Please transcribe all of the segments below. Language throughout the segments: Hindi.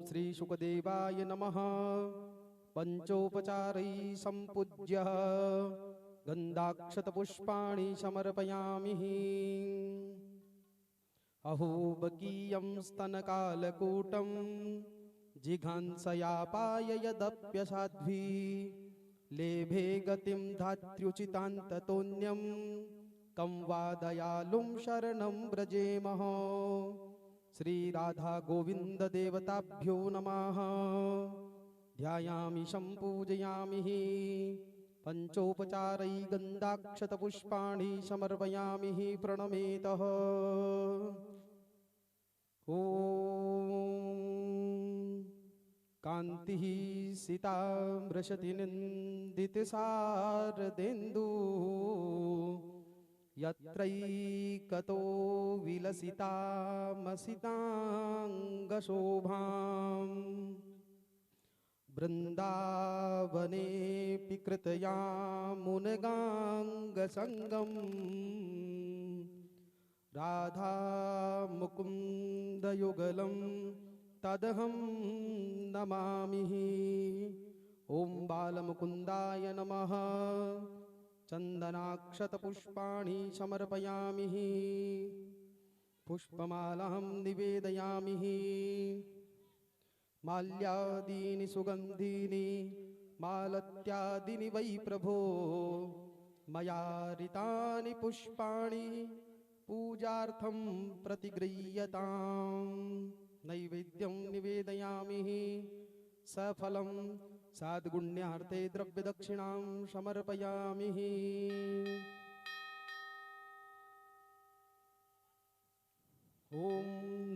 श्री शुकदेवाय नमः। पंचोपचारै संपूज्य गन्धाक्षतपुष्पाणि समर्पयामि। अहोबकीयं स्तनकालकूटं जिघांसयापाय यदप्यसाध्वी लेभे गतिं धात्र्युचितान्ततोऽन्यं कं वा दयालुं शरणं व्रजेमः। श्री राधा गोविंद देवताभ्यो नमः। ध्यायामि संपूजयामि। पंचोपचारै गन्धाक्षतपुष्पाणि समर्पयामि प्रणमेतः। ओम कांति सीता मृषति निंदितसारदेन्दु यत्रैकतो विलसितामसितांगशोभां वृन्दावनेऽपि कृतया मुनगाङ्गसङ्गम् राधा मुकुन्दयुगलं तदहं नमामि। ओं बालमुकुन्दाय नमः। चन्दनाक्षतपुष्पाणि समर्पयामि। पुष्पमालां निवेदयामि। माल्यादीनि सुगन्धीनि मालत्यादीनि वै प्रभो मया ऋतानि पुष्पाणि पूजार्थं प्रतिगृह्यताम्। नैवेद्यं निवेदयामि। सफलं साद्गुण्यार्थे द्रव्यदक्षिणां समर्पयामि। ॐ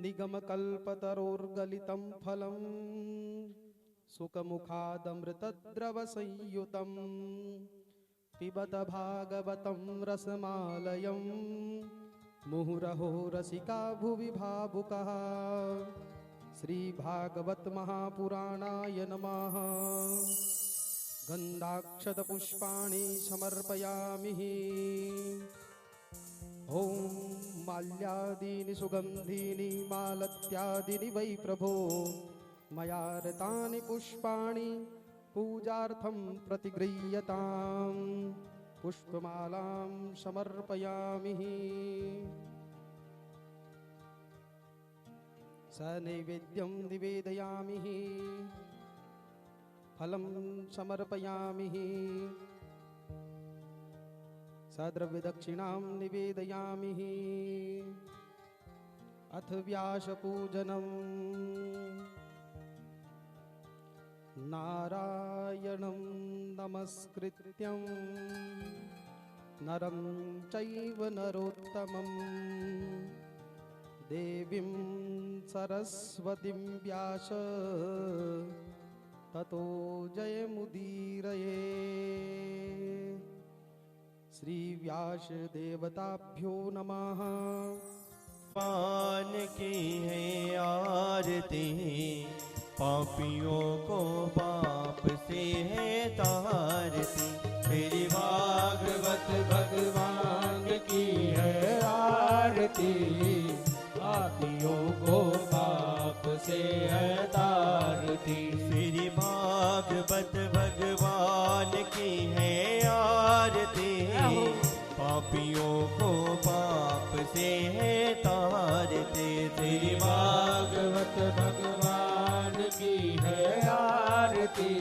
निगमकल्पतरोर्गलितं फलं सुखमुखादमृतद्रवसंयुतं पिबत भागवतं रसमालयं मुहुरहो रसिका भुवि भावुकः। श्री भागवत महापुराणाय नमः। गन्धाक्षतपुष्पाणि समर्पयामि। ॐ माल्यादीनि सुगन्धीनि मालत्यादीनि वै प्रभो मया ऋतानि पुष्पाणि पूजार्थं प्रतिगृह्यताम्। पुष्पमालां समर्पयामि। सनैवेद्यं निवेदयामि। फलं समर्पयामि। सद्रव्यदक्षिणां निवेदयामि। अथ व्यासपूजनम्। नारायणं नमस्कृत्यं नरं चैव नरोत्तमं देवीं सरस्वतीं व्यास ततो जयमुदीरये। श्री व्यास देवताभ्यो नमः। पान की है आरती पापियों को पाप से है तारती। श्री भागवत भगवान की है आरती पापियों को पाप से है तारती। श्री भागवत भगवान की है आरती पापियों को पाप से है तारती। श्री भागवत भगवान की है आरती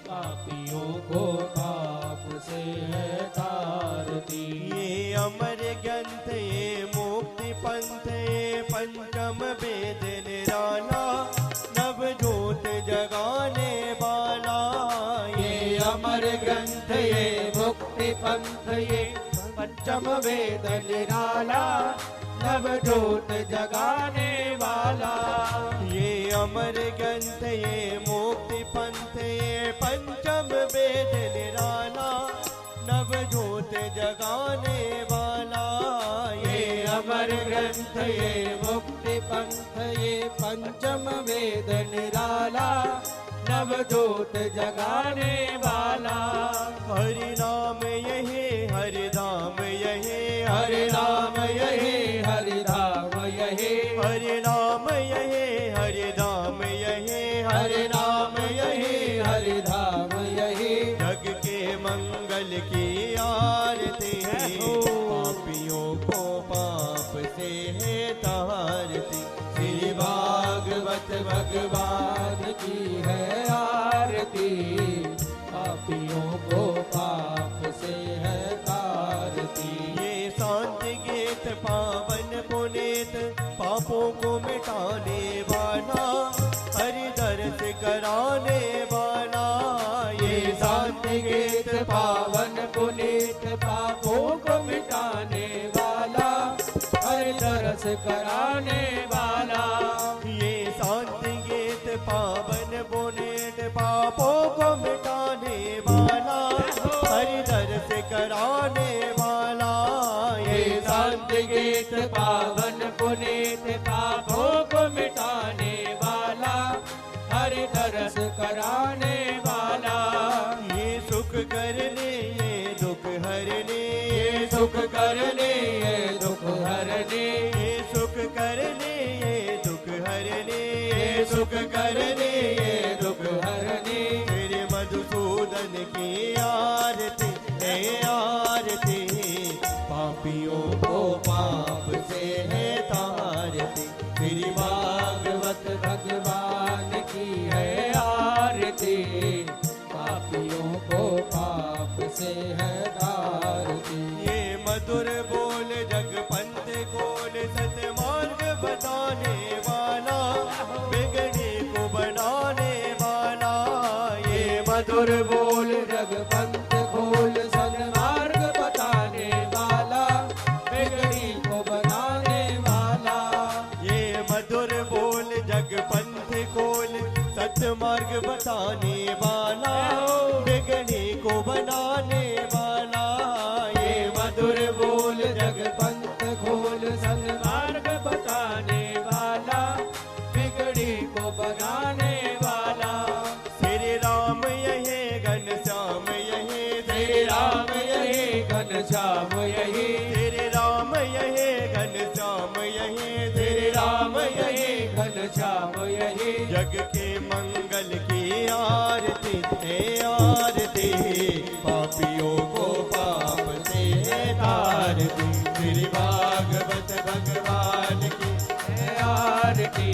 पापियों को पाप से है तारती। ये अमर ग्रंथ ये मुक्ति पंथ ये पंचम वेद निराला नवजोत जगाने वाला। ये अमर ग्रंथ ये मुक्ति पंथ ये पंचम वेद निराला नवजोत जगाने वाला। ये अमर ग्रंथ ये मुक्ति पंथ ये पंचम वेद निराला नवजोत जगाने वाला। ये अमर ग्रंथ ये मुक्ति पंथ ये पंचम वेद निराला नवजोत जगाने वाला। हरि नाम यही हरि धाम यही हरि नाम यही हरि धाम यही हरि नाम यही हरि धाम यही पाप से है तारती। श्री भागवत भगवान की है आरती, पापियों को पाप से है तारती। ये शांति गीत पावन पुनीत पापों को मिटाने वाला, हरि दर्श कराने वाला। ये शांति गीत पावन पुनीत पापों को मिटाने वाला, हरि दर्श कराने वाला। ये शांति गीत पावन पुनीत पापों को मिटाने वाला, हरि दर्श कराने वाला। ये शांति गीत पावन पुनीत पापों को मिटाने वाला, हरि दर्श कराने वाला। ये सुख करने ये दुख हरने, ये सुख करने ये दुख हरने, ये सुख करने ये दुख हरने, ये सुख करने ये दुख हरने। तेरे मधुसूदन की आरती है आरती, पापियों को पाप से है तारती। तेरी भागवत भगवान की है आरती, पापियों को पाप से है तारती। ये मधुर बोल जगपंथ खोल, सतमार्ग बताने वाला, बिगड़े को बनाने वाला। ये मधुर बोल जगपंथ खोल, सन्मार्ग बताने वाला, बिगड़ी को बनाने वाला। ये मधुर बोल जगपंथ खोल, सतमार्ग बताने वाला, बिगड़े को बनाने वाला। ये मधुर बोल जगपंथ खोल, सन्मार्ग बताने वाला, बिगड़ी को बनाने वाला। श्री राम यही घनश्याम यही, श्री राम यही घनश्याम यही, श्री राम यही घनश्याम यही, श्री राम यही घनश्याम यही। जग के मंगल की आरती है आरती, पापियों को पाप से है तारती। श्री भागवत भगवान की है आरती,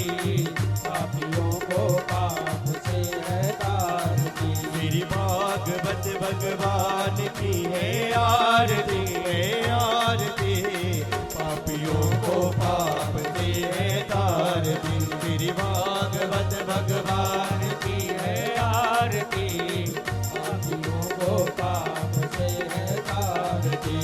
पापियों को पाप से है तारती। श्री भागवत भगवान की है आरती है आरती, पापियों को पाप से है तारती। श्री भागवत भगवान की है आरती, पापियों को पाप से है तारती।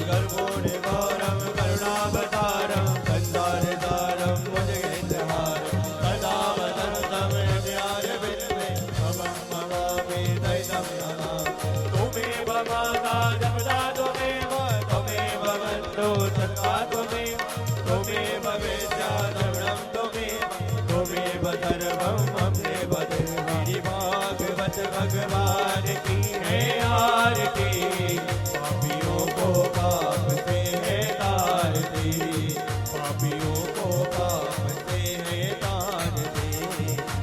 गर्भोण गौरम करुणावतारम, संसारसारम भुजगेन्द्रहारम, सदा वदन्तं हृदयारविन्दे, भवं भवामि दयितं नमामि। त्वमेव माता जपदा त्वमेव, त्वमेव बन्धो सखा त्वमेव, त्वमेव वेद्या द्रविणं त्वमेव, त्वमेव सर्वं मम देवते। श्री भागवत भगवान की है आरती, पापियों को पाप से है तारती। पापियों को पाप से है तारती,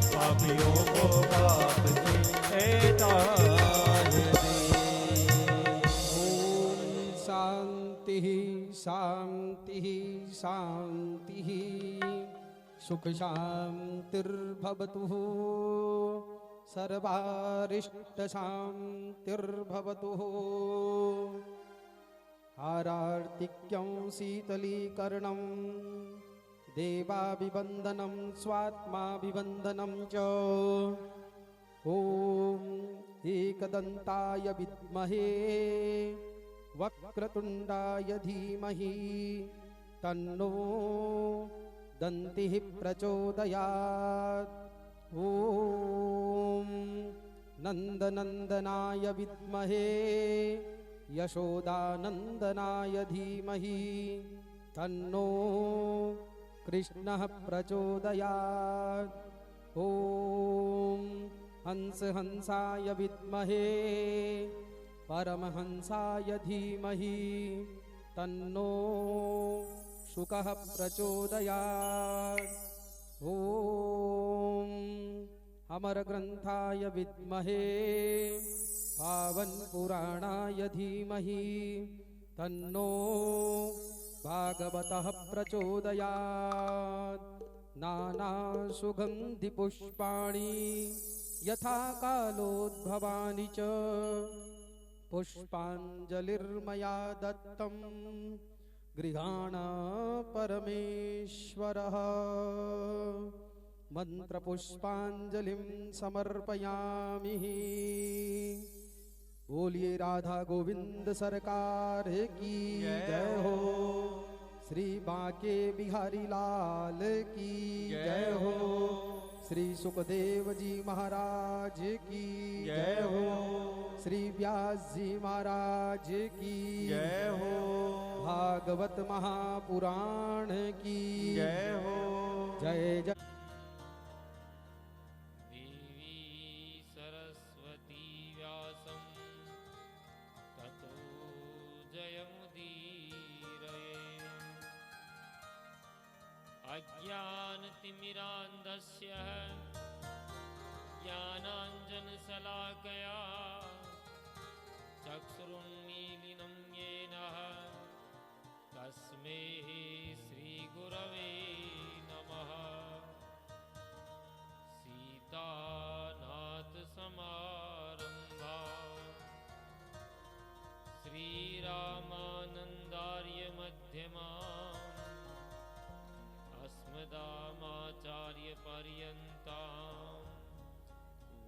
पापियों को पाप से है तारती। ॐ शान्तिः शान्तिः शान्तिः, सुख शान्तिर्भवतु, सर्वारिष्ट शान्तिर्भवतु। हारार्तिक्यं शीतलीकरणं, देवाभिवन्दनं स्वात्माभिवन्दनं च। ॐ एकदन्ताय विद्महे, वक्रतुण्डाय धीमहि, तन्नो दन्तिः प्रचोदयात्। ॐ नन्दनन्दनाय विद्महे, यशोदानन्दनाय धीमहि, तन्नो कृष्णः प्रचोदयात्। ॐ हंसहंसाय विद्महे, परमहंसाय धीमहि, तन्नो शुकः प्रचोदयात्। ॐ अमरग्रन्थाय विद्महे, पावनपुराणाय धीमहि, तन्नो भागवतः प्रचोदयात् नानासुगन्धिपुष्पाणि यथा कालोद्भवानि च पुष्पाञ्जलिर्मया दत्तं गृहाण परमेश्वरः। मंत्रपुष्पांजलिं समर्पयामि। बोलिए राधा गोविंद सरकार की जय हो। श्री बांके बिहारी लाल की जय हो। श्री सुखदेव जी महाराज की जय हो। श्री व्यास जी महाराज की जय हो। भागवत महापुराण की जय हो। जय जय। अज्ञानतिमिरान्धस्य ज्ञानाञ्जनशलाकया चक्षुरुन्मीलितं येन तस्मै श्रीगुरवे नमः। सीतानाथसमारम्भा श्रीरामानन्दार्यमध्यमाम् अस्मदाचार्यपर्यन्तां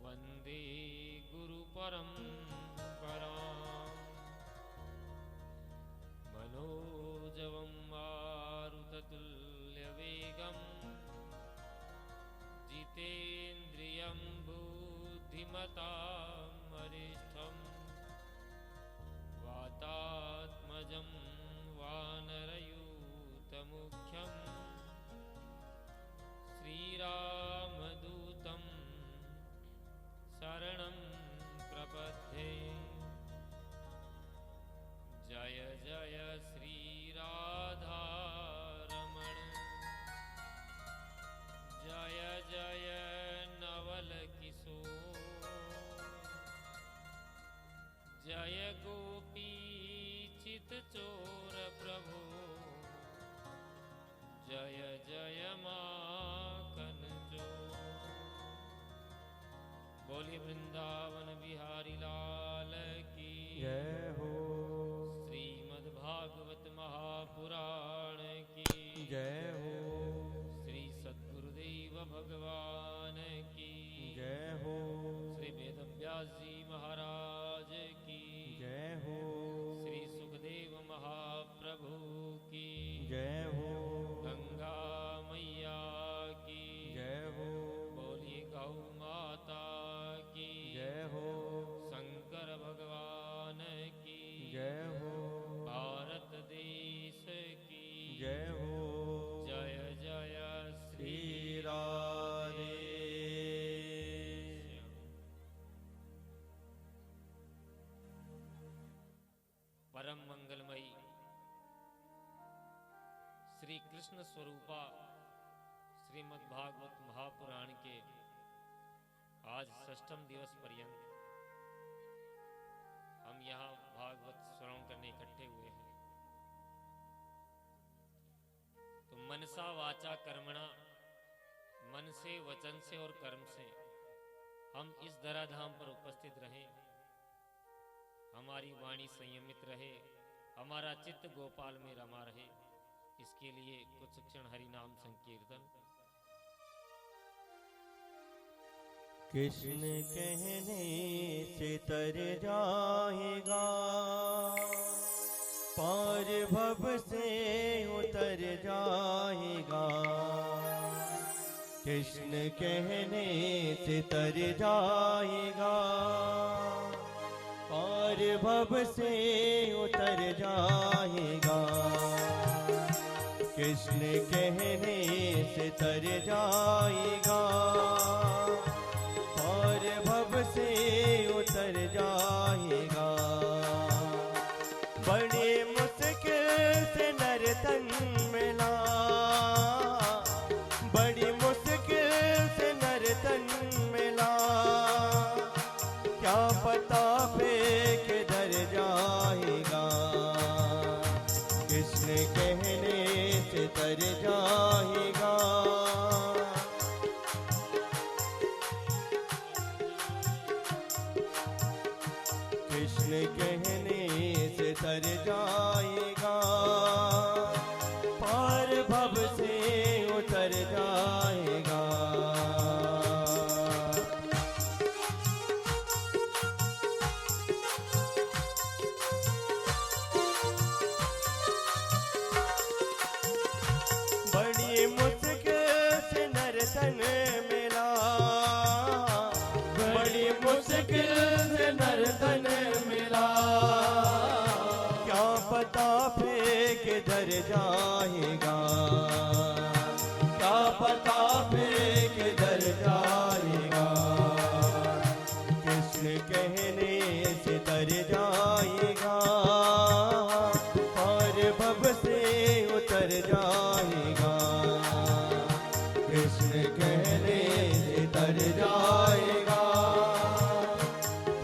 वन्दे गुरुपरम्पराम्। मनोजवं मारुततुल्यवेगं जितेन्द्रियं बुद्धिमतां वरिष्ठं वातात्मजं वानरयूतमुख्यं श्रीरामदूतं शरणं प्रपद्ये। जय जय श्रीराधारमण जय जय नवल किशोर जय गोपी चितचोर प्रभो जय जय माखन चोर। बोलिए वृंदावन बिहारी लाल की जय हो। श्रीमद्भागवत महापुराण की जय हो। श्री सद्गुरुदेव भगवान की जय हो। श्री वेदव्यास जी महाराज की जय हो। श्री सुखदेव महाप्रभु की जय हो। गंगा मैया की जय हो। बोलिए गौ माता की जय हो। शंकर भगवान की जय हो। भारत देश की जय हो। जय जय श्री श्री राधे। परम मंगलमयी श्री कृष्ण स्वरूपा श्रीमद्भागवत महापुराण के आज षष्ठम दिवस पर्यंत हम यहाँ भागवत श्रवण करने इकट्ठे हुए हैं। तो मनसा वाचा कर्मणा, मन से, वचन से और कर्म से हम इस धराधाम पर उपस्थित रहें, हमारी वाणी संयमित रहे, हमारा चित्त गोपाल में रमा रहे। इसके लिए कुछ क्षण हरि नाम संकीर्तन। कृष्ण कहने से तर जाएगा, पार भव से उतर जाएगा। कृष्ण कहने से तर जाएगा, पार भव से उतर जाएगा। कृष्ण कहने से तर जाएगा, पार भव से उतर जाएगा। बड़ी मुश्किल से नर तन मिला, बड़ी मुश्किल से नर तन मिला। क्या पता पे किधर जाएगा। कृष्ण कहने नर्तन मिला, बड़ी मुश्किल से नर्तन मिला। क्या पता फिर किधर जाएगा, क्या पता फिर किधर जाएगा। कृष्ण कहने से तर जाएगा, और भव से उतर जाएगा। कृष्ण कहने से तर जाएगा,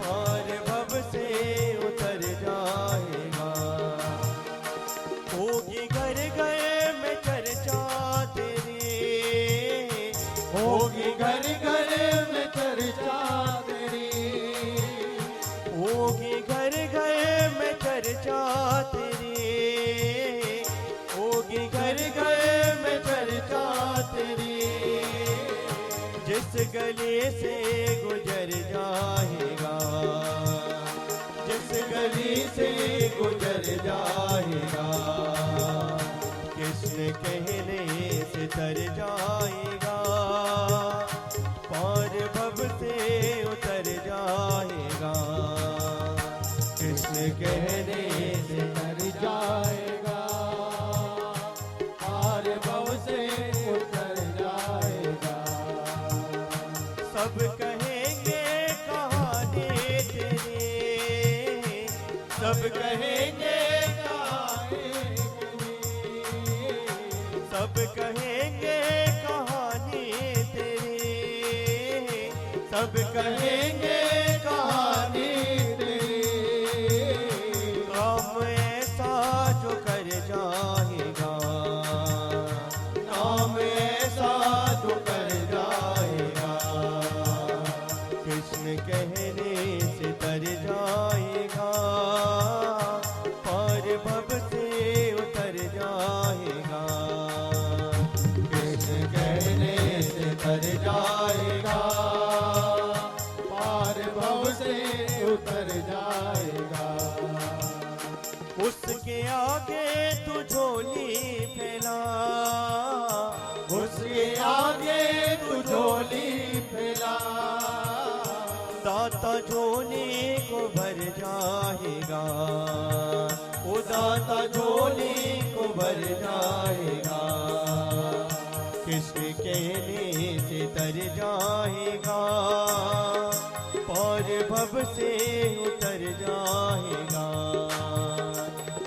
और भव से उतर जाएगा। होगी घर गए में चर्चा तेरी, होगी घर घर में चर्चा तेरी। होगी घर गए में चर्चा तेरी, होगी घर गए में चर्चा तेरी। जिस गली से गुजर जाएगा, जिस गली से गुजर जाएगा। कृष्ण कहने से तर जाएगा, पार भव से उतर जाएगा। कृष्ण कहने से तर जाएगा, पार भव से उतर जाएगा। सब कहेंगे कहानी तेरी, सब कहेंगे सब कहेंगे कहानी तेरी, सब कहेंगे कहानी तेरी। काम ऐसा जो कर जाएगा, नाम ऐसा जो कर जाएगा। कृष्ण कहने से तर जाएगा, पार भव से उतर जाएगा। कृष्ण कहने से तर जाएगा, पार भव से उतर जाएगा। उसके आगे तू झोली फैला, उसके आगे तू झोली फैला। दाता झोली को भर जाएगा, ओ दाता झोली को भर जाएगा। कृष्ण कहने से तर जाएगा, पार भव से उतर जाएगा।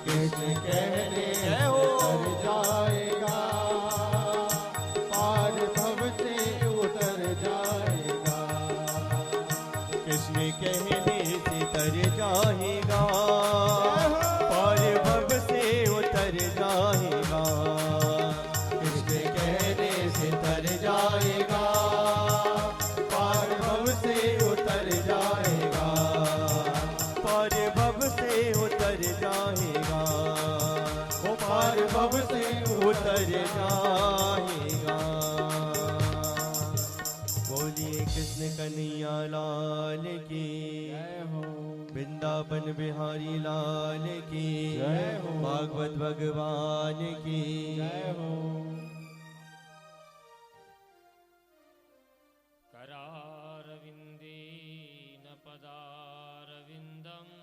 कृष्ण कहने से तर जाएगा, पार भव से उतर जाएगा। कृष्ण कहने से तर जाएगा, पार भव से उतर जाएगा। कृष्ण कहने से तर जाएगा, पार भव से उतर जाएगा। पार भव से उतर जाएगा, वो पार भव से उतर जाएगा। बोलिए कृष्ण कन्हैया लाल की, जय हो, वृंदावन बिहारी लाल की, जय हो। भागवत भगवान की जय हो। करारविन्देन पदारविन्दम्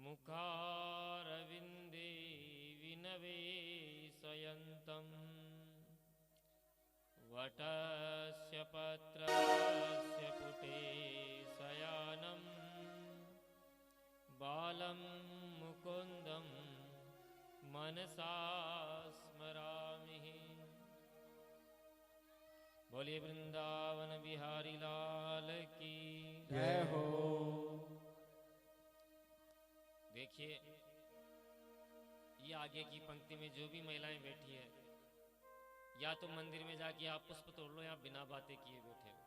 मुखारविन्दे विनवेशयन्तम् वटस्य पत्रस्य पुटे शयानं बालं मुकुन्दं मनसा स्मरामि। बोलिए वृंदावन बिहारी लाल की जय हो। देखिए ये आगे की पंक्ति में जो भी महिलाएं बैठी है, या तो मंदिर में जाके आप पुष्प तोड़ लो या बिना बातें किए बैठे हो,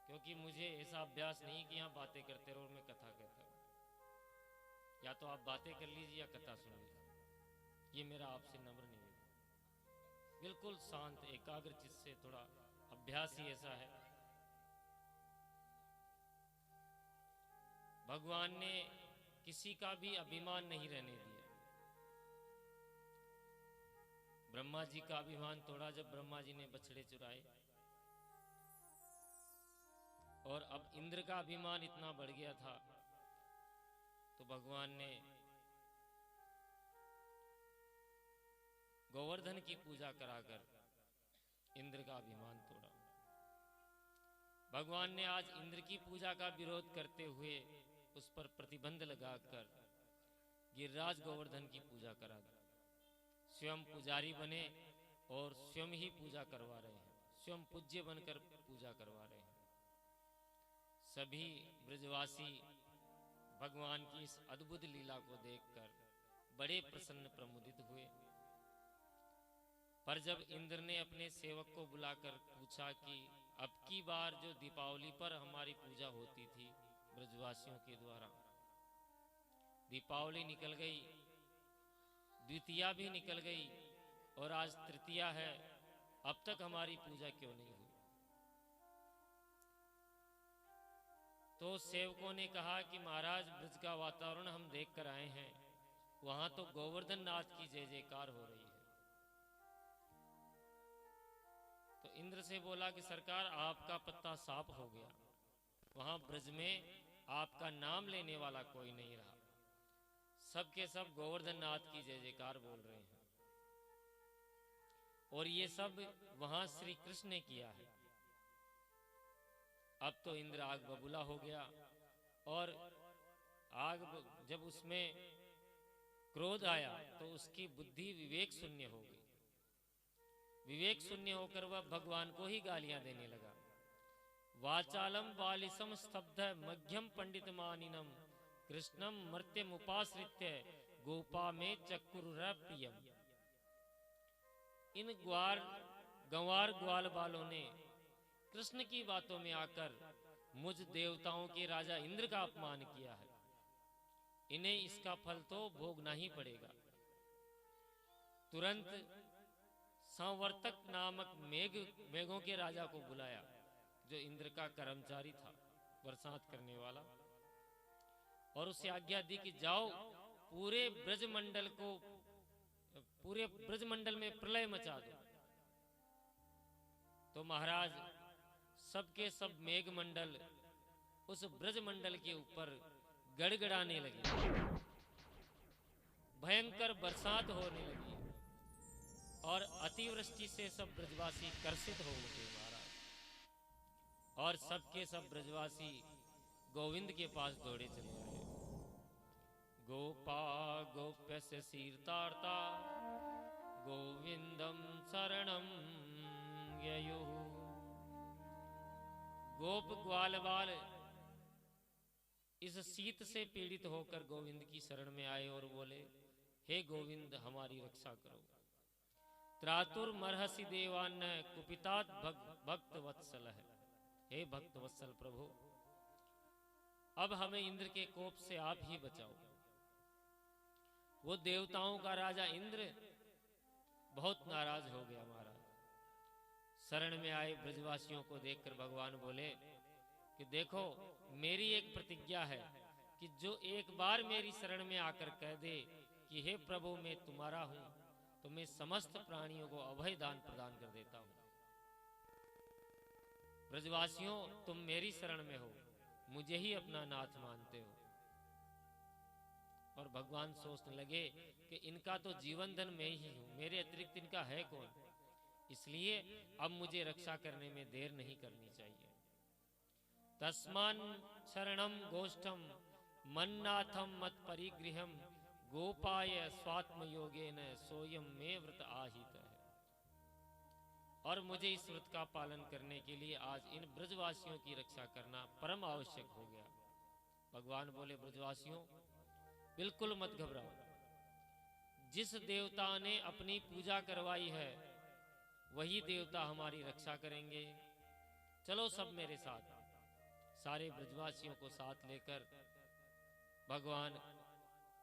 क्योंकि मुझे ऐसा अभ्यास नहीं कि यहाँ बातें करते रहो और मैं कथा कहता हूँ। या तो आप बातें कर लीजिए या कथा सुन लीजिए, ये मेरा आपसे नम्र निवेदन। बिल्कुल शांत एकाग्र चित्त से, थोड़ा अभ्यास ही ऐसा है। भगवान ने किसी का भी अभिमान नहीं रहने दिया। ब्रह्मा जी का अभिमान तोड़ा जब ब्रह्मा जी ने बछड़े चुराए, और अब इंद्र का अभिमान इतना बढ़ गया था तो भगवान ने गोवर्धन की पूजा कराकर इंद्र का अभिमान तोड़ा। भगवान ने आज इंद्र की पूजा का विरोध करते हुए उस पर प्रतिबंध लगाकर गिरिराज गोवर्धन की पूजा करा दी। स्वयं पुजारी बने और स्वयं ही पूजा करवा रहे हैं, स्वयं पूज्य बनकर पूजा करवा रहे हैं। सभी ब्रजवासी भगवान की इस अद्भुत लीला को देखकर बड़े प्रसन्न प्रमुदित हुए। पर जब इंद्र ने अपने सेवक को बुलाकर पूछा कि अब की बार जो दीपावली पर हमारी पूजा होती थी ब्रजवासियों के द्वारा, दीपावली निकल गई, द्वितीया भी निकल गई और आज तृतीया है, अब तक हमारी पूजा क्यों नहीं हुई? तो सेवकों ने कहा कि महाराज, ब्रज का वातावरण हम देख कर आए हैं, वहां तो गोवर्धन नाथ की जय जयकार हो रही है। तो इंद्र से बोला कि सरकार, आपका पत्ता साफ हो गया, वहां ब्रज में आपका नाम लेने वाला कोई नहीं रहा, सबके सब गोवर्धन नाथ की जय जयकार बोल रहे हैं। और ये सब वहां श्री कृष्ण ने किया है। अब तो इंद्र आग बबूला हो गया और जब उसमें क्रोध आया तो उसकी बुद्धि विवेक शून्य हो गई। विवेक शून्य होकर वह भगवान को ही गालियां देने लगा। वाचालम बालिसम स्तब्ध मध्यम पंडित मानिनम कृष्णम मर्त्यम उपाश्रित्य गोपा में चक्रुर प्रियम। इन गंवार ग्वाल बालों ने कृष्ण की बातों में आकर मुझ देवताओं के राजा इंद्र का अपमान किया है, इन्हें इसका फल तो भोगना ही पड़ेगा। तुरंत संवर्तक नामक मेघों के राजा को बुलाया, जो इंद्र का कर्मचारी था, बरसात करने वाला, और उसे आज्ञा दी कि जाओ पूरे ब्रजमंडल में प्रलय मचा दो। तो महाराज सबके सब मेघमंडल उस ब्रजमंडल के ऊपर गड़गड़ाने लगे, भयंकर बरसात होने लगी और अतिवृष्टि से सब ब्रजवासी कर्षित हो उठे महाराज। और सबके सब ब्रजवासी गोविंद के पास दौड़े चले आए। गोपा गोप्यस्य शीर्तार्ता गोविंदम शरणम ययुः। गोप ग्वाल बाल इस शीत से पीड़ित होकर गोविंद की शरण में आए और बोले, हे गोविंद, हमारी रक्षा करो। त्रातुर मरहसि देवान्न कुपितात भक्त वत्सल है। हे भक्त वत्सल प्रभु, अब हमें इंद्र के कोप से आप ही बचाओ। वो देवताओं का राजा इंद्र बहुत नाराज हो गया महाराज। शरण में आए ब्रजवासियों को देखकर भगवान बोले कि देखो, मेरी एक प्रतिज्ञा है कि जो एक बार मेरी शरण में आकर कह दे कि हे प्रभु मैं तुम्हारा हूं, तो मैं समस्त प्राणियों को अभय दान प्रदान कर देता हूं। ब्रजवासियों, तुम मेरी शरण में हो, मुझे ही अपना नाथ मानते हो। और भगवान सोचने लगे कि इनका तो जीवन धन मैं ही हूं, मेरे अतिरिक्त इनका है कौन, इसलिए अब मुझे रक्षा करने में देर नहीं करनी चाहिए। तस्मान शरणम गोष्ठम मन्नाथम मत परिगृहम गोपाय स्वात्म योगेन सोयम में व्रत आहित है। और मुझे इस व्रत का पालन करने के लिए आज इन ब्रजवासियों की रक्षा करना परम आवश्यक हो गया। भगवान बोले, ब्रजवासियों बिल्कुल मत घबराओ। जिस देवता ने अपनी पूजा करवाई है वही देवता हमारी रक्षा करेंगे। चलो सब मेरे साथ। सारे ब्रजवासियों को साथ लेकर भगवान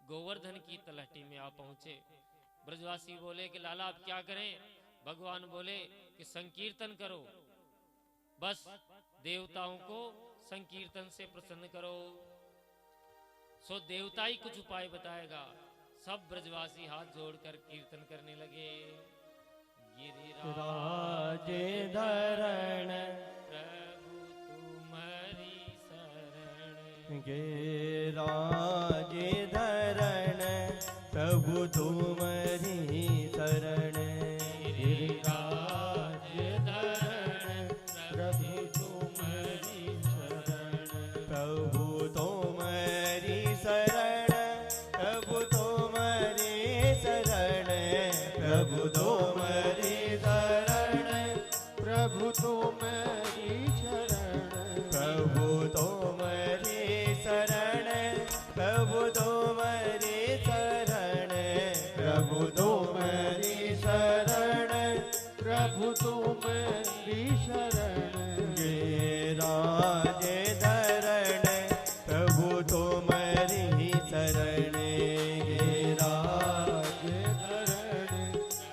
गोवर्धन की तलहटी में आ पहुंचे। ब्रजवासी बोले कि लाला अब क्या करें? भगवान बोले कि संकीर्तन करो, बस देवताओं को संकीर्तन से प्रसन्न करो। सो देवता ही कुछ उपाय बताएगा। सब ब्रजवासी हाथ जोड़कर कीर्तन करने लगे। राजे धरण प्रभु तुम्हारी शरण गे राजे धरण प्रभु तुम्हारी शरण राज धरण प्रभु तुम्हारी शरण प्रभु तुम्हारी शरण प्रभु तुम्हारी शरण प्रभु तुम्हारी शरण प्रभु तुम्हारी शरण प्रभु तुम्हारी शरण प्रभु तुम्हारी शरण प्रभु तुम्हारी शरण प्रभु तुम्हारी शरण गे राजे धरण प्रभु तुम्हारी शरण गे राज धरण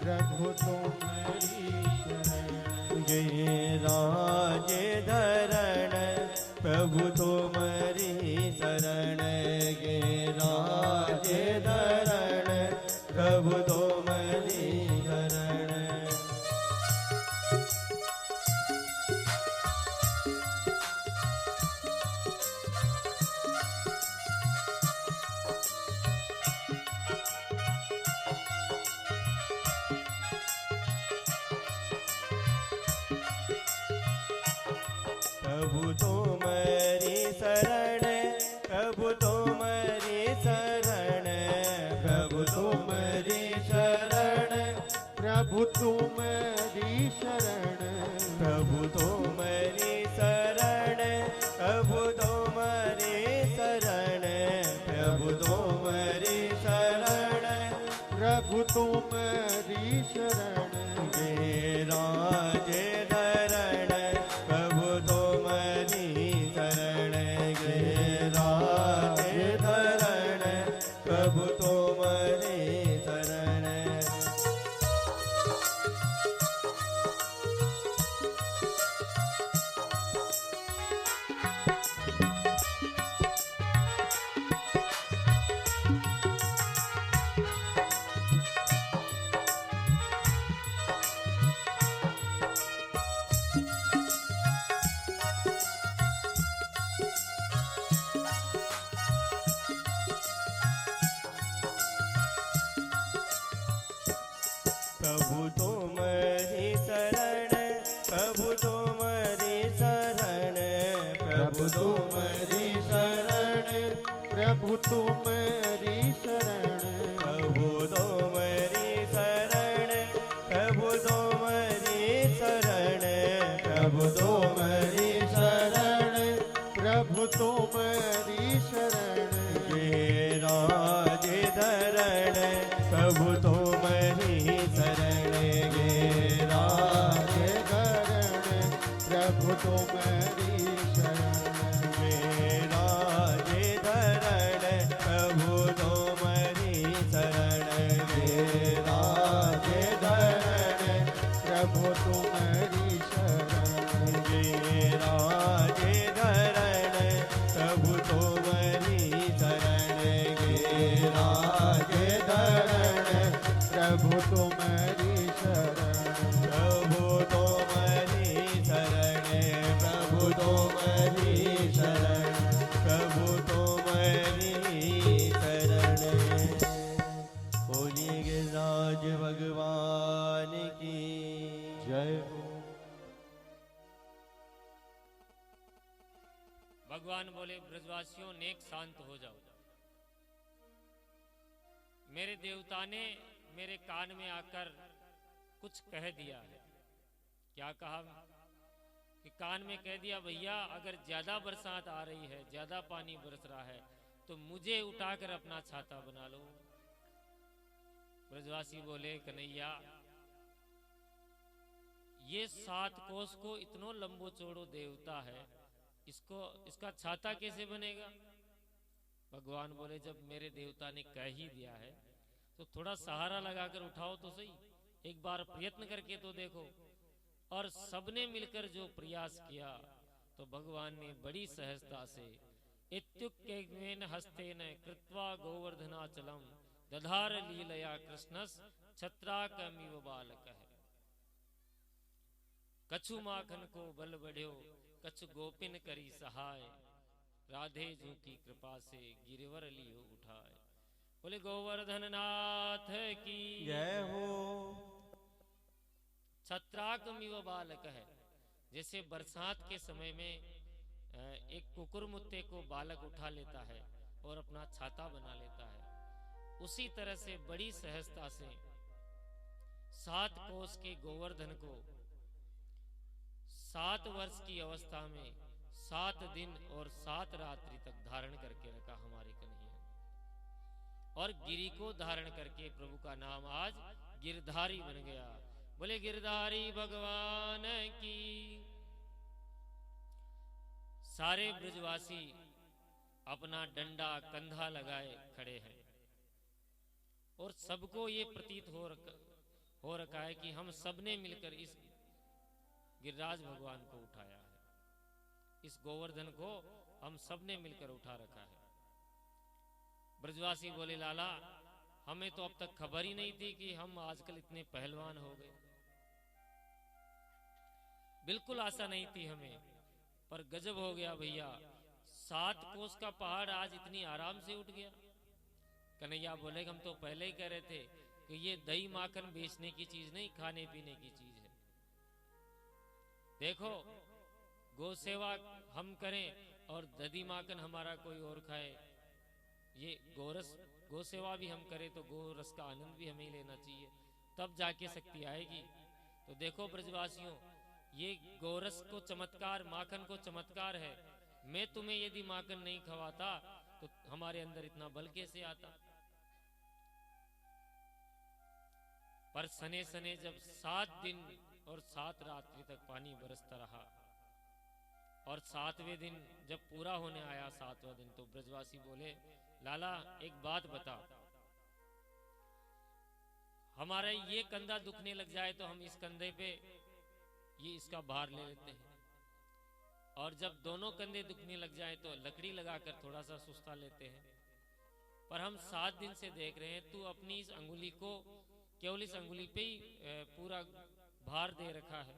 प्रभु तुम्हारी शरण गे राजे धरण प्रभु तुम्हारी शरण गे राजे धरण प्रभु तुम्हारी शरण प्रभु तुम्हारी शरण प्रभु तुम्हारी शरण प्रभु तुम्हारी शरण प्रभु तुम्हारी शरण प्रभु तुम्हारी शरण प्रभु तुम्हारी शरण प्रभु तुम्हारी शरण प्रभु तुम्हारी शरण गे राजे धरण प्रभु तुम्हारी शरण गे राजे धरण प्रभु तुम्हारी शरण प्रभु तुम्हारी शरण प्रभु तुम्हारी शरण प्रभु तुम्हारी शरण प्रभु तुम्हारी शरण प्रभु तुम्हारी शरण प्रभु तुम्हारी शरण प्रभु तुम्हारी शरण प्रभु तुम्हारी शरण गे राजे धरण प्रभु तुम्हारी शरण गे राजे धरण प्रभु तुम्हारी शरण गे राजे धरण प्रभु तुम्हारी शरण गे राजे धरण प्रभु तुम्हारी शरण गे राजे धरण प्रभु तुम्हारी शरण गे राजे धरण प्रभु तुम्हारी शरण प्रभु तुम्हारी शरण प्रभु तुम्हारी शरण प्रभु तुम्हारी शरण बोलिए गिरिराज भगवान की जय हो। भगवान बोले ब्रजवासियों नेक शांत हो जाओ। मेरे देवता ने मेरे कान में आकर कुछ कह दिया है। क्या कहा कि कान में कह दिया भैया अगर ज्यादा बरसात आ रही है, ज्यादा पानी बरस रहा है तो मुझे उठाकर अपना छाता बना लो। ब्रजवासी बोले कन्हैया ये 7 कोस को इतनो लंबो चौड़ो देवता है, इसका छाता कैसे बनेगा? भगवान बोले जब मेरे देवता ने कह ही दिया है तो थोड़ा सहारा लगाकर उठाओ तो सही, एक बार प्रयत्न करके तो देखो। और सबने मिलकर जो प्रयास किया तो भगवान ने बड़ी सहजता से इत्युक्तेन हस्तेन कृत्वा गोवर्धनाचलम दधार लीलया कृष्णस छत्राकमिव बालकः। कछु माखन को बल बढ़्यो, कछु गोपिन करी सहाय, राधे जू की कृपा से गिरवर लियो उठाए। बोले गोवर्धन नाथ की जय हो। छत्राकमिव बालक है, जैसे बरसात के समय में एक कुकुरमुत्ते को बालक उठा लेता है और अपना छाता बना लेता है, उसी तरह से बड़ी सहजता से 7 कोस के गोवर्धन को 7 वर्ष की अवस्था में 7 दिन और 7 रात्रि तक धारण करके रखा हमारे कन्हैया, और गिरी को धारण करके प्रभु का नाम आज गिरधारी बन गया। बोले गिरधारी भगवान की। सारे ब्रजवासी अपना डंडा कंधा लगाए खड़े हैं और सबको ये प्रतीत हो रखा है कि हम सबने मिलकर इस गिरिराज भगवान को उठाया है, इस गोवर्धन को हम सबने मिलकर उठा रखा है। ब्रजवासी बोले लाला, हमें तो अब तक खबर ही नहीं थी कि हम आजकल इतने पहलवान हो गए, बिल्कुल आशा नहीं थी हमें, पर गजब हो गया भैया, 7 कोस का पहाड़ आज इतनी आराम से उठ गया। कन्हैया बोले हम तो पहले ही कह रहे थे कि ये दही माखन बेचने की चीज नहीं, खाने पीने की चीज है। देखो, गौ सेवा हम करें और दही माखन हमारा कोई और खाए, ये गौ सेवा भी हम करें तो गौ रस का आनंद भी हमें लेना चाहिए, तब जाके शक्ति आएगी। तो देखो ब्रजवासियों, ये गोरस को चमत्कार, माखन को चमत्कार है। मैं तुम्हें यदि माखन नहीं खवाता तो हमारे अंदर इतना बल कैसे आता। पर सने सने जब 7 दिन और 7 रात्रि तक पानी बरसता रहा और 7वें दिन जब पूरा होने आया 7वां दिन, तो ब्रजवासी बोले लाला एक बात बता, हमारा ये कंधा दुखने लग जाए तो हम इस कंधे पे ये इसका भार ले लेते हैं, और जब दोनों कंधे दुखने लग जाए तो लकड़ी लगाकर थोड़ा सा सुस्ता लेते हैं। पर हम 7 दिन से देख रहे हैं तू अपनी इस अंगुली को, केवल इस अंगुली पे ही पूरा भार दे रखा है।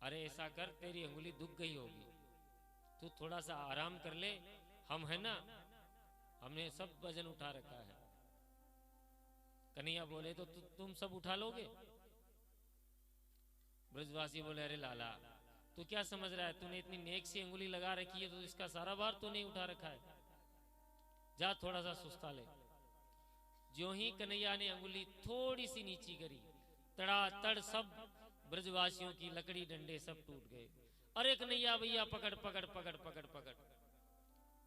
अरे ऐसा कर, तेरी अंगुली दुख गई होगी, तू थोड़ा सा आराम कर ले, हम है ना, हमने सब वजन उठा रखा है। कन्हैया बोले तो तुम सब उठा लोगे? ब्रजवासी बोले अरे लाला, तू क्या समझ रहा है, तूने इतनी नेक सी अंगुली लगा रखी है तो इसका सारा भार तो नहीं उठा रखा है, जा थोड़ा सा सुस्ता ले। ज्यों ही कन्हैया ने अंगुली थोड़ी सी नीची करी, तड़ातड़ सब ब्रजवासियों की लकड़ी डंडे सब टूट गए। अरे कन्हैया भैया पकड़ पकड़ पकड़ पकड़ पकड़।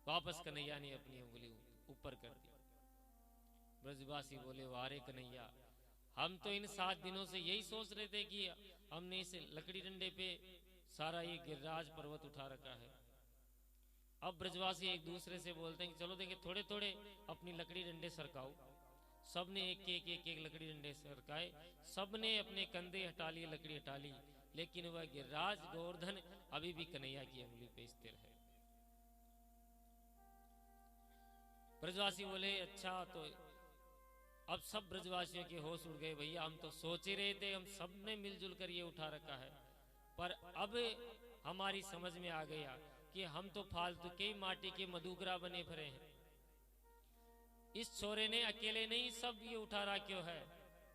वापस कन्हैया ने अपनी उंगली ऊपर कर दी। ब्रजवासी बोले वारे कन्हैया, हम तो इन 7 दिनों से यही सोच रहे थे कि हमने इस लकड़ी डंडे पे सारा ये गिरिराज पर्वत उठा रखा है। अब ब्रजवासी एक दूसरे से बोलते हैं कि चलो देखें, थोड़े थोड़े अपनी लकड़ी डंडे सरकाओ। सबने एक लकड़ी डंडे सरकाए, सबने अपने कंधे हटा लिए, लकड़ी हटा ली, लेकिन वह गिरिराज गोवर्धन अभी भी कन्हैया की अंगुली पे स्थिर है। ब्रजवासी बोले अच्छा, तो अब सब ब्रजवासियों के होश उड़ गए, भैया हम तो सोच ही रहे थे, हम सब ने मिलजुल कर ये उठा रखा है, पर अब हमारी समझ में आ गया कि हम तो फालतू के माटी के मधुकरा बने फिरे हैं। इस छोरे ने अकेले नहीं सब ये उठा रहा क्यों है?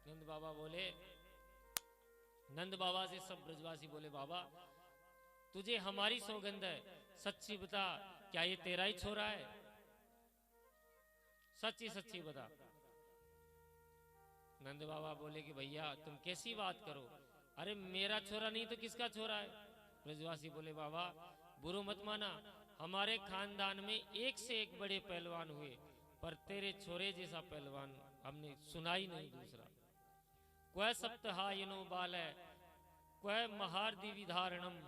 नंद बाबा बोले, नंद बाबा से सब ब्रजवासी बोले बाबा तुझे हमारी सौगंध है, सच्ची बता क्या ये तेरा ही छोरा है? सच्ची सच्ची बता। नंद बाबा बोले कि भैया तुम कैसी बात करो, अरे मेरा छोरा नहीं तो किसका छोरा है? ब्रजवासी बोले बाबा बुरो मत माना, हमारे खानदान में एक से एक बड़े पहलवान हुए, पर तेरे छोरे जैसा पहलवान हमने सुना ही नहीं दूसरा। क्व सप्तहायनो बाल क्व महारदि धारणम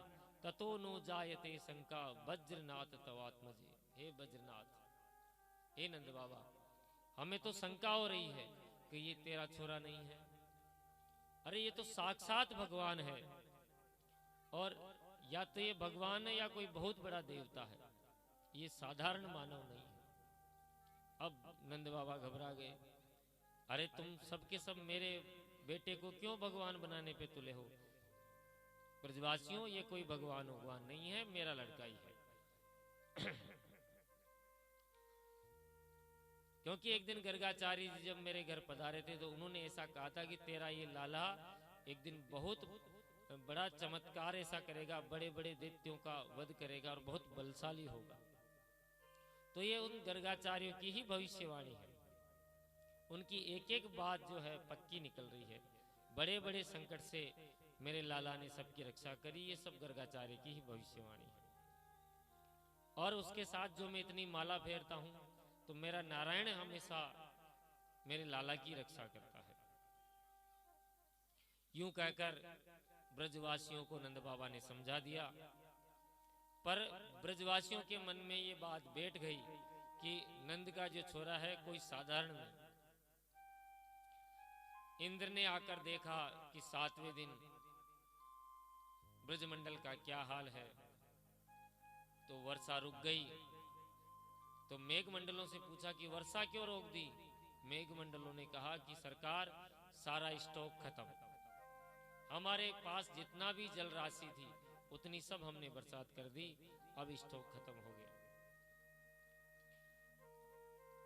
ततो नो जायते शंका वज्रनाथ तवात्मजे। हे वज्रनाथ, हे नंद बाबा, हमें तो शंका हो रही है कि ये तेरा छोरा नहीं है। अरे ये तो साक्षात भगवान है, और या तो ये भगवान है या कोई बहुत बड़ा देवता है, ये साधारण मानव नहीं है। अब नंद बाबा घबरा गए, अरे तुम सबके सब मेरे बेटे को क्यों भगवान बनाने पे तुले हो? ब्रजवासियों ये कोई भगवान भगवान नहीं है, मेरा लड़का ही है। क्योंकि एक दिन गर्गाचार्य जी जब मेरे घर पधारे थे तो उन्होंने ऐसा कहा था कि तेरा ये लाला एक दिन बहुत बड़ा चमत्कार ऐसा करेगा, बड़े बड़े दैत्यों का वध करेगा और बहुत बलशाली होगा। तो ये उन गर्गाचार्यों की ही भविष्यवाणी है। उनकी एक एक बात जो है पक्की निकल रही है। बड़े बड़े संकट से मेरे लाला ने सबकी रक्षा करी, ये सब गर्गाचार्य की ही भविष्यवाणी है। और उसके साथ जो मैं इतनी माला फेरता हूं तो मेरा नारायण हमेशा मेरे लाला की रक्षा करता है। यूं कहकर ब्रजवासियों को नंद बाबा ने समझा दिया, पर ब्रजवासियों के मन में ये बात बैठ गई कि नंद का जो छोरा है कोई साधारण नहीं। इंद्र ने आकर देखा कि 7वें दिन ब्रजमंडल का क्या हाल है, तो वर्षा रुक गई। तो मेघमंडलों से पूछा कि वर्षा क्यों रोक दी। मेघमंडलों ने कहा कि सरकार सारा स्टॉक खत्म, हमारे पास जितना भी जल राशि थी उतनी सब हमने बरसात कर दी, अब स्टॉक खत्म हो गया।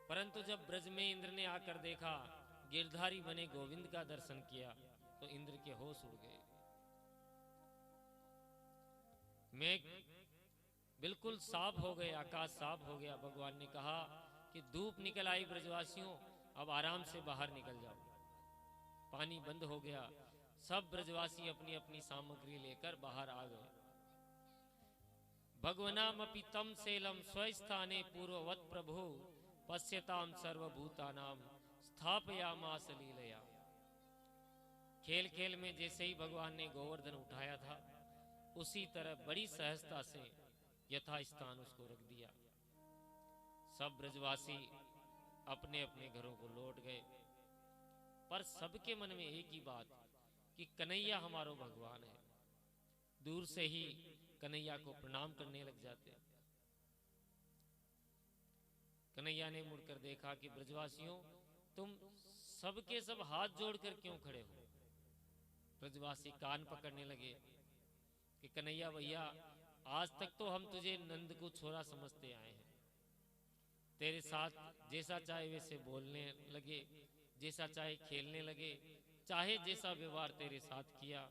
परंतु जब ब्रज में इंद्र ने आकर देखा, गिरधारी बने गोविंद का दर्शन किया, तो इंद्र के होश उड़ गए। मेघ बिल्कुल साफ हो गए, आकाश साफ हो गया। भगवान ने कहा कि धूप निकल आई ब्रजवासियों, अब आराम से बाहर निकल जाओ। पानी बंद हो गया, सब ब्रजवासी अपनी अपनी सामग्री लेकर बाहर आ गए। भगवनामपि तम सेलम स्वस्थाने पूर्ववत प्रभु पश्यताम सर्वभूतानाम स्थापयामास लीलया। खेल खेल में जैसे ही भगवान ने गोवर्धन उठाया था, उसी तरह बड़ी सहजता से यथास्थान उसको रख दिया। सब ब्रजवासी अपने अपने घरों को लौट गए, पर सबके मन में एक ही बात कि कन्हैया हमारो भगवान है। दूर से ही कन्हैया को प्रणाम करने लग जाते। कन्हैया ने मुड़कर देखा कि ब्रजवासियों तुम सबके सब हाथ जोड़कर क्यों खड़े हो। ब्रजवासी कान पकड़ने लगे कि कन्हैया भैया, आज तक तो हम तुझे नंद को छोरा समझते आए हैं, तेरे साथ जैसा चाहे वैसे बोलने लगे, जैसा चाहे खेलने लगे, चाहे जैसा व्यवहार तेरे साथ किया।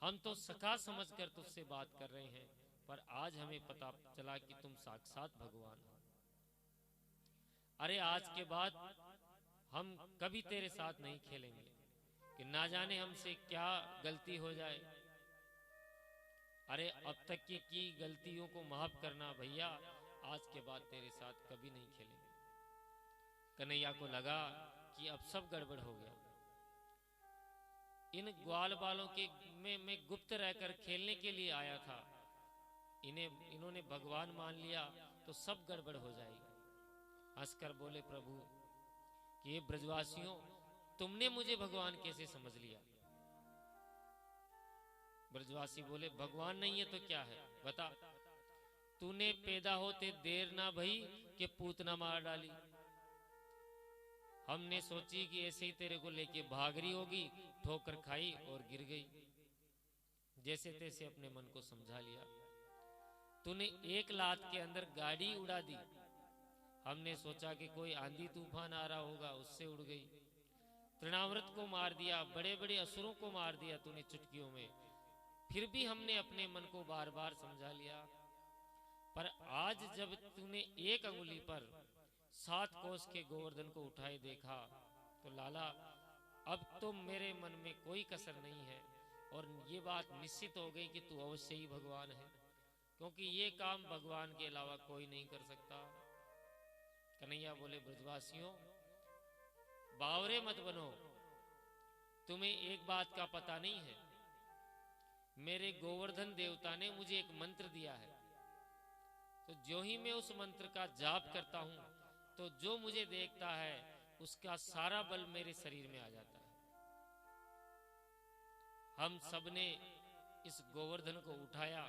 हम तो सखा समझकर तुझसे बात कर रहे हैं, पर आज हमें पता चला कि तुम साक्षात भगवान हो। अरे आज के बाद हम कभी तेरे साथ नहीं खेलेंगे, कि ना जाने हमसे क्या गलती हो जाए। अरे अब तक की गलतियों को माफ करना भैया, आज के बाद तेरे साथ कभी नहीं खेलेंगे। कन्हैया को लगा कि अब सब गड़बड़ हो गया। इन ग्वाल बालों के में गुप्त रहकर खेलने के लिए आया था, इन्होंने भगवान मान लिया तो सब गड़बड़ हो जाएगी। हंसकर बोले प्रभु कि ये ब्रजवासियों, तुमने मुझे भगवान कैसे समझ लिया। ब्रजवासी बोले भगवान नहीं है तो क्या है बता। तूने पैदा होते देर ना भई कि पूतना मार डाली। हमने सोची कि ऐसे ही तेरे को लेके भाग रही होगी, ठोकर खाई और गिर गई। जैसे तैसे अपने मन को समझा लिया। तूने एक लात के अंदर गाड़ी उड़ा दी। हमने सोचा कि कोई आंधी तूफान आ रहा होगा, उससे उड़ गई। तृणाव्रत को मार दिया, बड़े बड़े असुरों को मार दिया तूने चुटकियों में। फिर भी हमने अपने मन को बार बार समझा लिया। पर आज जब तूने एक अंगुली पर 7 कोस के गोवर्धन को उठाए देखा, तो लाला अब तो मेरे मन में कोई कसर नहीं है, और ये बात निश्चित हो गई कि तू अवश्य ही भगवान है, क्योंकि ये काम भगवान के अलावा कोई नहीं कर सकता। कन्हैया बोले ब्रजवासियों, बावरे मत बनो। तुम्हें एक बात का पता नहीं है, मेरे गोवर्धन देवता ने मुझे एक मंत्र दिया है। तो जो ही मैं उस मंत्र का जाप करता हूं, तो जो मुझे देखता है उसका सारा बल मेरे शरीर में आ जाता है। हम सब ने इस गोवर्धन को उठाया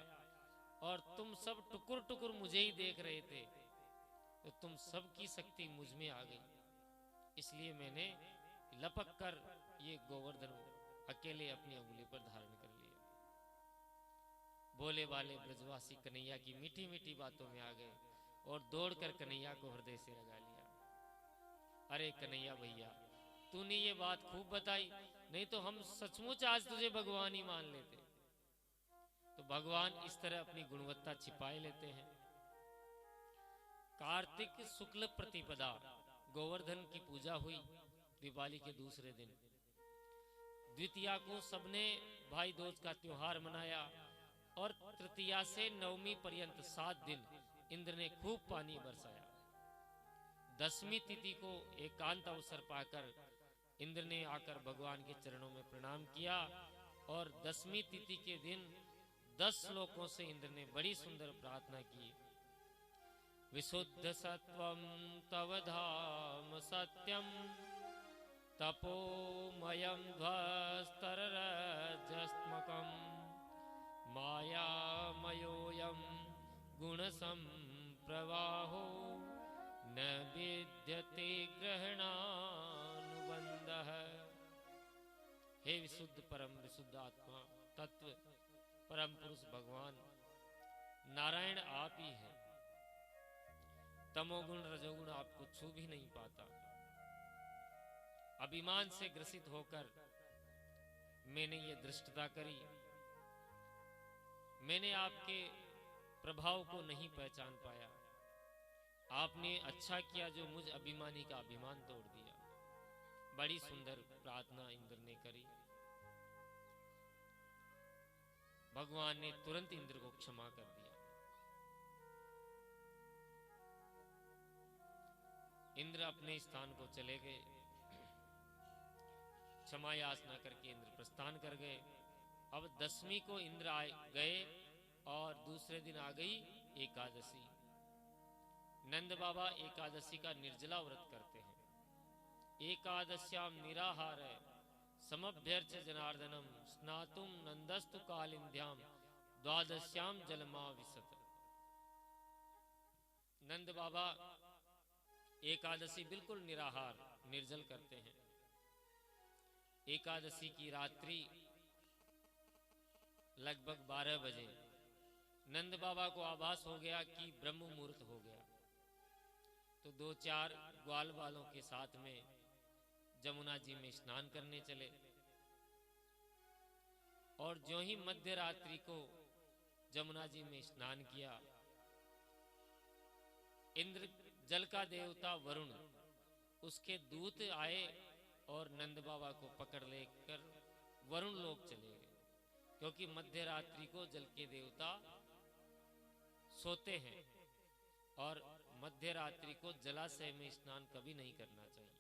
और तुम सब टुकुर टुकुर मुझे ही देख रहे थे, तो तुम सबकी शक्ति मुझ में आ गई। इसलिए मैंने लपक कर ये गोवर्धन अकेले अपनी अंगुली पर धारण कर लिया। भोले वाले ब्रजवासी कन्हैया की मीठी मीठी बातों में आ गए और दौड़कर कन्हैया को हृदय से लगा लिया। अरे कन्हैया भैया, तूने ये बात खूब बताई, नहीं तो हम सचमुच आज तुझे भगवान ही मान लेते। तो भगवान इस तरह अपनी गुणवत्ता छिपाए लेते हैं। कार्तिक शुक्ल प्रतिपदा गोवर्धन की पूजा हुई दिवाली के दूसरे दिन। द्वितीया को सबने भाई दूज का त्योहार मनाया और तृतीया से नवमी पर्यंत 7 दिन इंद्र ने खूब पानी बरसाया। 10वीं तिथि को एकांत अवसर पाकर इंद्र ने आकर भगवान के चरणों में प्रणाम किया और 10वीं तिथि के दिन 10 श्लोकों से इंद्र ने बड़ी सुंदर प्रार्थना की। विशुद्ध सत्वं तव धाम सत्यम तपोमयं ध्वस्तररजस्मकं मायामयोऽयं गुणसम्प्रवाहो न विद्यते ग्रहणानुबन्धः। हे विशुद्ध परम विशुद्ध आत्मा तत्व परम पुरुष भगवान नारायण आप ही हैं। तमोगुण रजोगुण आपको छू भी नहीं पाता। अभिमान से ग्रसित होकर मैंने ये दृष्टता करी, मैंने आपके प्रभाव को नहीं पहचान पाया। आपने अच्छा किया जो मुझ अभिमानी का अभिमान तोड़ दिया। बड़ी सुंदर प्रार्थना इंद्र ने करी। भगवान ने तुरंत इंद्र को क्षमा कर दिया। इंद्र अपने स्थान को चले गए। क्षमा याचना करके इंद्र प्रस्थान कर गए। अब 10वीं को इंद्र गए और दूसरे दिन आ गई एकादशी। नंद बाबा एकादशी का निर्जला व्रत करते हैं। एकादश्याम निराहार समभ्यर्च जनार्दनम स्नातुम नंदस्तु कालिंद्याम द्वादश्याम जलमा विसत। नंद बाबा एकादशी बिल्कुल निराहार निर्जल करते हैं। एकादशी की रात्रि लगभग 12 बजे नंद बाबा को आभास हो गया कि ब्रह्म मुहूर्त हो गया। तो 2-4 ग्वाल वालों के साथ में जमुना जी में स्नान करने चले और जो ही मध्य रात्रि को जमुना जी में स्नान किया, इंद्र जल का देवता वरुण उसके दूत आए और नंद बाबा को पकड़ लेकर वरुण लोक चले गए। क्योंकि मध्य रात्रि को जल के देवता सोते हैं और मध्य रात्रि को जलाशय में स्नान कभी नहीं करना चाहिए।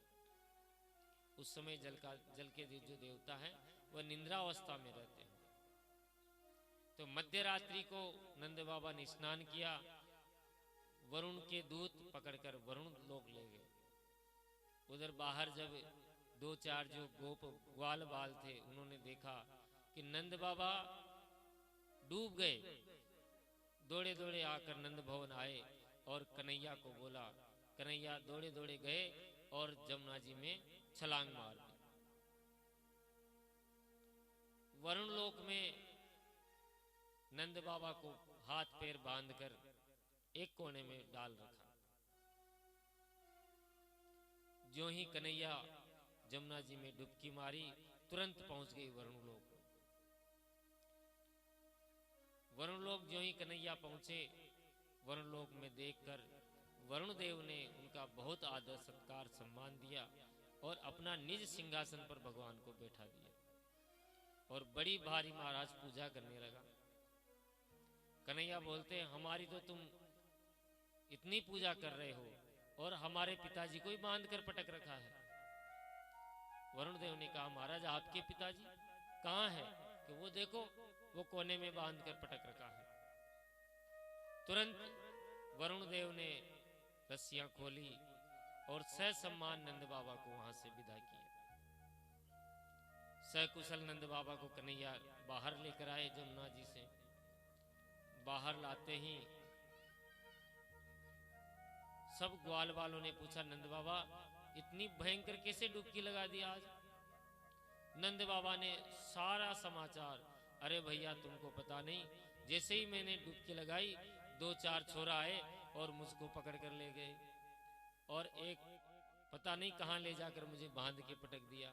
उस समय जल के जो देवता है वह निंद्रावस्था में रहते हैं। तो मध्य रात्रि को नंद बाबा ने स्नान किया। वरुण के दूत पकड़कर वरुण लोक ले गए। उधर बाहर जब 2-4 जो गोप ग्वाल बाल थे उन्होंने देखा कि नंद बाबा डूब गए। दौड़े दौड़े आकर नंद भवन आए और कन्हैया को बोला। कन्हैया दौड़े दौड़े गए और जमुना जी में छलांग मार दी। वरुण लोक में नंद बाबा को हाथ पैर बांधकर एक कोने में डाल रखा। जो ही कन्हैया जमुना जी में डुबकी मारी तुरंत पहुंच गई वरुण लोक। वरुण लोक जो ही कन्हैया पहुंचे, वरुण लोक में देखकर वरुण देव ने उनका बहुत आदर सत्कार सम्मान दिया और अपना निज सिंहासन पर भगवान को बैठा दिया और बड़ी भारी महाराज पूजा करने लगा। कन्हैया बोलते हैं, हमारी तो तुम इतनी पूजा कर रहे हो और हमारे पिताजी को ही बांध कर पटक रखा है। वरुण देव ने कहा, महाराज आपके पिताजी कहाँ है? कि वो देखो वो कोने में बांध कर पटक रखा है। तुरंत वरुण देव ने रस्सियां खोली और ससम्मान नंद बाबा को वहां से विदा किया। सकुशल नंद बाबा को कन्हैया बाहर लेकर आए जमुना जी से। बाहर लाते ही सब ग्वाल वालों ने पूछा, नंद बाबा इतनी भयंकर कैसे डुबकी लगा दी आज? नंद बाबा ने सारा समाचार, अरे भैया तुमको पता नहीं, जैसे ही मैंने डुबकी लगाई, 2-4 छोरा आए और मुझको पकड़ कर ले गए, और एक पता नहीं कहां ले जाकर मुझे बांध के पटक दिया।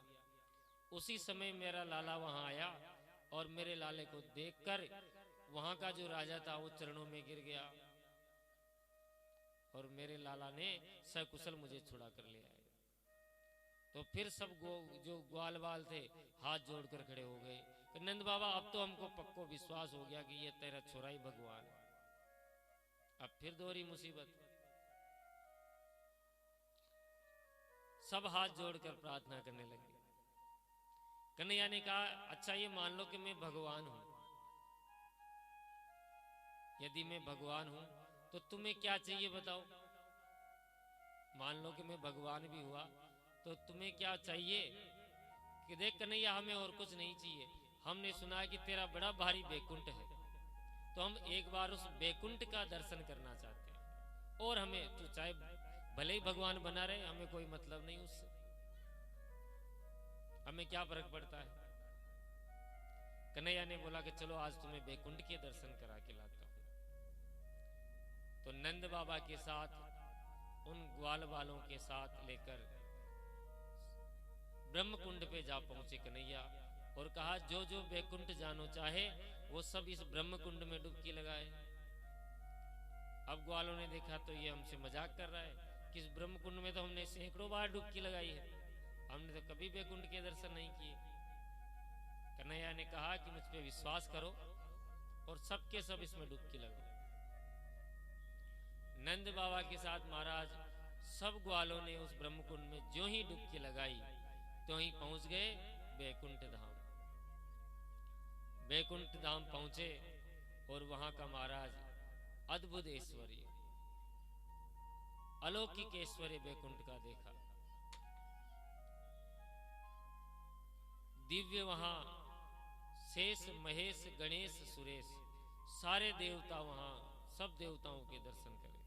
उसी समय मेरा लाला वहां आया और मेरे लाले को देखकर वहां का जो राजा था वो चरणों में गिर गया, और मेरे लाला ने सकुशल मुझे छुड़ा कर ले आए। तो फिर सब जो ग्वाल बाल थे हाथ जोड़कर खड़े हो गए कि नंद बाबा अब तो हमको पक्को विश्वास हो गया कि ये तेरा छोरा ही भगवान है। अब फिर दोहरी मुसीबत। सब हाथ जोड़कर प्रार्थना करने लगे। कन्हैया ने कहा, अच्छा ये मान लो कि मैं भगवान हूं, यदि मैं भगवान हूं तो तुम्हें क्या चाहिए बताओ। मान लो कि मैं भगवान भी हुआ तो तुम्हें क्या चाहिए? कि देख कन्हैया, हमें और कुछ नहीं चाहिए, हमने सुना है कि तेरा बड़ा भारी बैकुंठ है, तो हम एक बार उस बैकुंठ का दर्शन करना चाहते हैं, और हमें तू चाहे भले ही भगवान बना रहे, हमें कोई मतलब नहीं उससे, हमें क्या फर्क पड़ता है। कन्हैया ने बोला कि चलो आज तुम्हें बैकुंठ के दर्शन करा के लाता हूं। तो नंद बाबा के साथ उन ग्वाल वालों के साथ लेकर ब्रह्मकुंड पे जा पहुंचे कन्हैया, और कहा जो जो बैकुंठ जानो चाहे वो सब इस ब्रह्मकुंड में डुबकी लगाए। अब ग्वालों ने देखा तो ये हमसे मजाक कर रहा है कि इस ब्रह्मकुंड में तो हमने सैकड़ों बार डुबकी लगाई है, हमने तो कभी बैकुंठ के दर्शन नहीं किए। कन्हैया ने कहा कि मुझ पे विश्वास करो और सबके सब इसमें डुबकी लगाओ। नंद बाबा के साथ महाराज सब ग्वालों ने उस ब्रह्मकुंड में जो ही डुबकी लगाई तो ही पहुंच गए बैकुंठ धाम। बैकुंठ धाम पहुंचे और वहां का महाराज अद्भुत ऐश्वर्य, अलौकिक ऐश्वर्य बैकुंठ का देखा। दिव्य वहां शेष महेश गणेश सुरेश सारे देवता वहां सब देवताओं के दर्शन करे।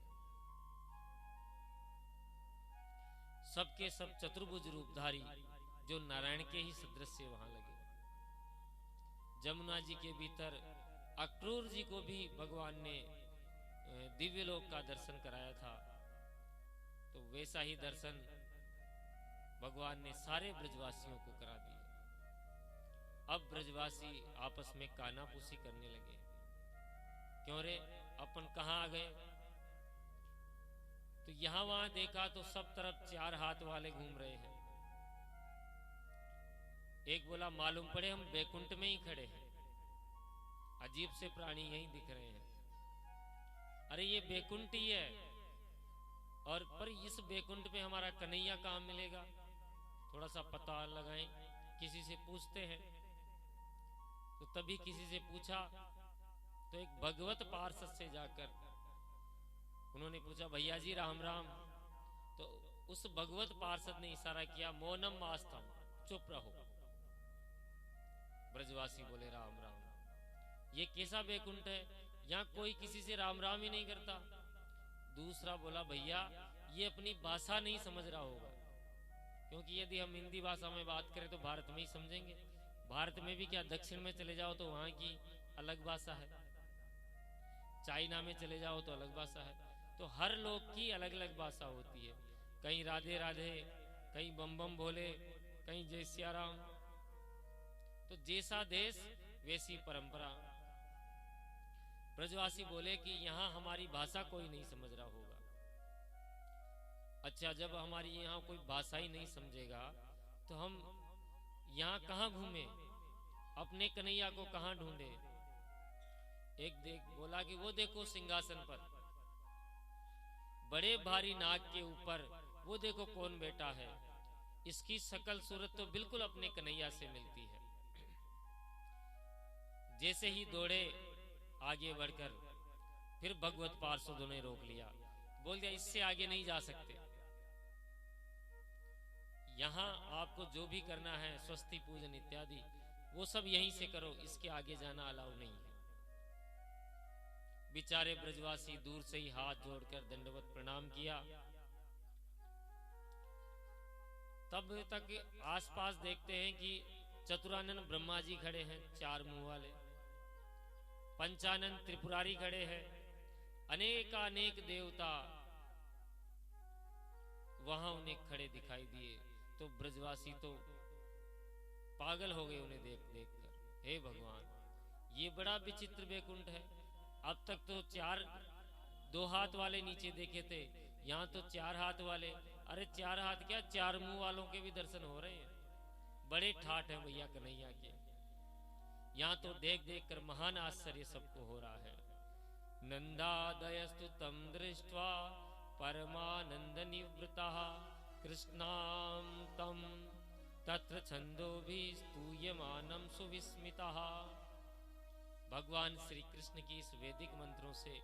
सबके सब चतुर्भुज रूपधारी जो नारायण के ही सदृश्य वहां लगे। जमुना जी के भीतर अक्रूर जी को भी भगवान ने दिव्य लोक का दर्शन कराया था, तो वैसा ही दर्शन भगवान ने सारे ब्रजवासियों को करा दिया। अब ब्रजवासी आपस में कानाफूसी करने लगे, क्यों रे अपन कहां आ गए? तो यहां वहां देखा तो सब तरफ 4 हाथ वाले घूम रहे हैं। एक बोला, मालूम पड़े हम बैकुंठ में ही खड़े हैं, अजीब से प्राणी यहीं दिख रहे हैं। अरे ये बैकुंठ ही है, और पर इस बैकुंठ में हमारा कन्हैया कहां मिलेगा? थोड़ा सा पता लगाएं, किसी से पूछते हैं। तो तभी किसी से पूछा तो एक भगवत पार्षद से जाकर उन्होंने पूछा, भैया जी राम राम। तो उस भगवत पार्षद ने इशारा किया, मौनम आस्थम, चुप रहो। ब्रजवासी बोले, राम राम। ये कैसा बैकुंठ है, यहाँ कोई किसी से राम राम ही नहीं करता। दूसरा बोला, भैया ये अपनी भाषा नहीं समझ रहा होगा, क्योंकि यदि हम हिंदी भाषा में बात करें तो भारत में ही समझेंगे। भारत में भी क्या, दक्षिण में चले जाओ तो वहां की अलग भाषा है, चाइना में चले जाओ तो अलग भाषा है। तो हर लोग की अलग अलग भाषा होती है, कहीं राधे राधे, कहीं बम बम भोले, कहीं जय सिया राम। तो जैसा देश वैसी परंपरा। ब्रजवासी बोले कि यहाँ हमारी भाषा कोई नहीं समझ रहा होगा। अच्छा, जब हमारी यहाँ कोई भाषा ही नहीं समझेगा तो हम यहाँ कहाँ घूमे, अपने कन्हैया को कहाँ ढूंढे? एक बोला कि वो देखो सिंहासन पर बड़े भारी नाग के ऊपर वो देखो कौन बैठा है, इसकी शकल सूरत तो बिल्कुल अपने कन्हैया से मिलती है। जैसे ही दौड़े आगे बढ़कर, फिर भगवत पार्षदों ने रोक लिया, बोल दिया इससे आगे नहीं जा सकते, यहाँ आपको जो भी करना है स्वस्ति पूजन इत्यादि वो सब यहीं से करो, इसके आगे जाना अलाउ नहीं है। बेचारे ब्रजवासी दूर से ही हाथ जोड़कर दंडवत प्रणाम किया। तब तक आसपास देखते हैं कि चतुरानन ब्रह्मा जी खड़े हैं, 4 मुंह वाले। पंचानन त्रिपुरारी खड़े हैं, अनेकानेक देवता वहां उन्हें खड़े दिखाई दिए। तो ब्रजवासी तो पागल हो गए उन्हें देख देख कर। हे भगवान, ये बड़ा विचित्र वैकुंठ है। अब तक तो दो हाथ वाले नीचे देखे थे, यहाँ तो 4 हाथ वाले। अरे 4 हाथ क्या, 4 मुंह वालों के भी दर्शन हो रहे हैं। बड़े ठाठ हैं भैया कन्हैया के। यहाँ तो देख देख कर महान आश्चर्य सबको हो रहा है। नंदादयस्तु तम दृष्ट्वा परमानंद निवृतः कृष्णाम तम तत्र छंदोभिः स्तूयमानं सुविस्मितः। भगवान श्री कृष्ण की इस वैदिक मंत्रों से